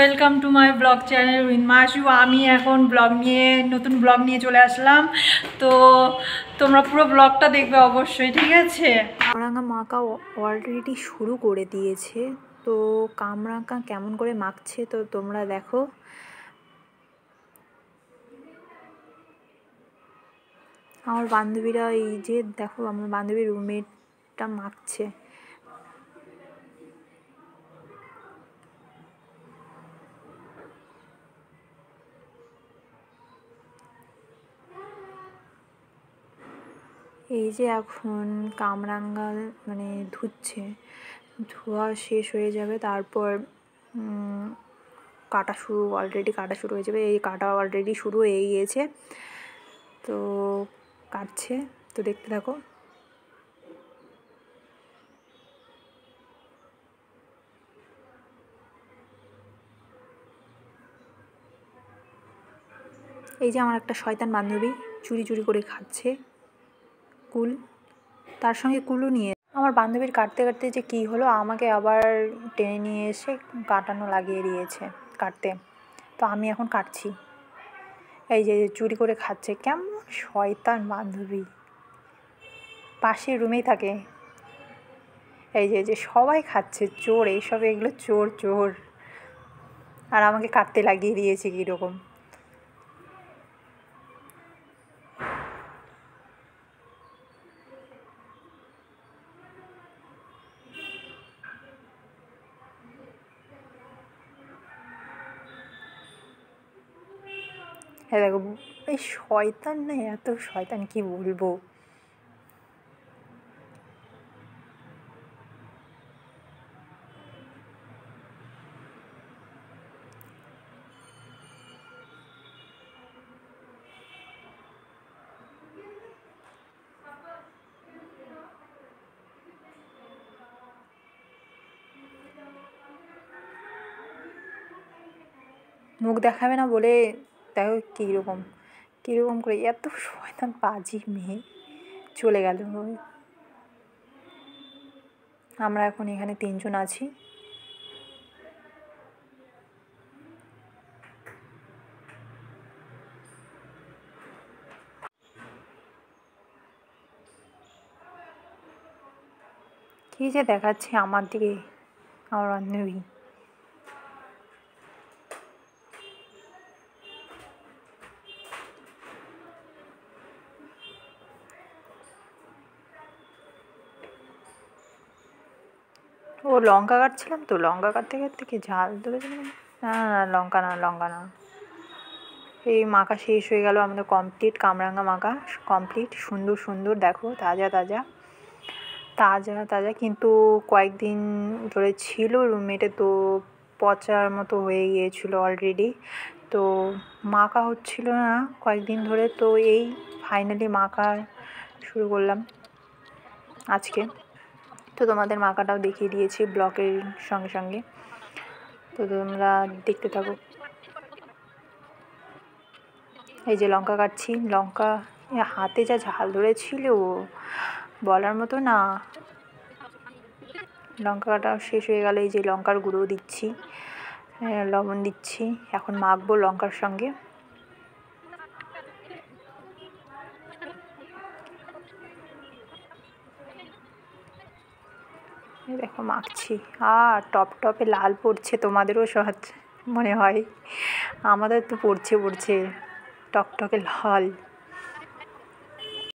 Welcome to my blog channel উইন মাসু। আমি এখন নতুন ব্লগ নিয়ে চলে আসলাম। তো তোমরা পুরো ব্লগটা দেখবে অবশ্যই, ঠিক আছে? কামরাঙা মাখা অলরেডি শুরু করে দিয়েছে। তো কামরাঙা কেমন করে মাখছে তো তোমরা দেখো। আমার বান্ধবীরা এই যে দেখো, আমার বান্ধবীর রুমমেটটা মাখছে। এই যে এখন কামরাঙা মানে ধুচ্ছে, ধোয়া শেষ হয়ে যাবে, তারপর কাটা শুরু হয়ে যাবে। এই কাটা অলরেডি শুরু হয়ে গিয়েছে, তো কাটছে, তো দেখতে থাকো। এই যে আমার একটা শয়তান বান্ধবী চুরি চুরি করে খাচ্ছে কুল, তার সঙ্গে কুলও নিয়ে। আমার বান্ধবীর কাটতে কাটতে যে কী হলো, আমাকে আবার টেনে নিয়ে এসে কাটানো লাগিয়ে দিয়েছে কাটতে। তো আমি এখন কাটছি। এই যে চুরি করে খাচ্ছে, কেমন শয়তান বান্ধবী, পাশের রুমেই থাকে। এই যে সবাই খাচ্ছে, চোর এইসব, এগুলো চোর চোর। আর আমাকে কাটতে লাগিয়ে দিয়েছে কীরকম। হ্যাঁ দেখো, এই শয়তান না, এত শয়তান কি বলবো। মুখ দেখাবে না বলে দেখো কীরকম করে, এত শয়তান পাজি মেয়ে। চলে গেল। আমরা এখন এখানে 3 জন আছি। কী যে দেখাচ্ছে আমার দিকে আমার বান্ধবী। ও লঙ্কা কাটছিলাম, তো লঙ্কা কাটতে কাটতে কি ঝাল ধরেছিলাম। না লঙ্কা না। এই মাখা শেষ হয়ে গেল আমাদের, কমপ্লিট কামরাঙা মাখা কমপ্লিট। সুন্দর দেখো, তাজা তাজা, কিন্তু কয়েকদিন ধরে ছিল রুমমেটে, তো পচার মতো হয়ে গিয়েছিলো অলরেডি। তো মাখা হচ্ছিল না কয়েকদিন ধরে, তো এই ফাইনালি মাখা শুরু করলাম আজকে। তো তোমাদের মাখাটাও দেখিয়ে দিয়েছি ব্লগের সঙ্গে, তো তোমরা দেখতে থাকো। এই যে লঙ্কা কাটছি, লঙ্কা হাতে যা ঝাল ধরেছিল বলার মতো না। লঙ্কা কাটা শেষ হয়ে গেলে এই যে লঙ্কার গুঁড়ো দিচ্ছি, লবণ দিচ্ছি, এখন মাখবো লঙ্কার সঙ্গে। দেখো মাখছি, আর টপে লাল পড়ছে, তোমাদেরও সহজ মনে হয়, আমাদের তো পড়ছে টকটকে লাল।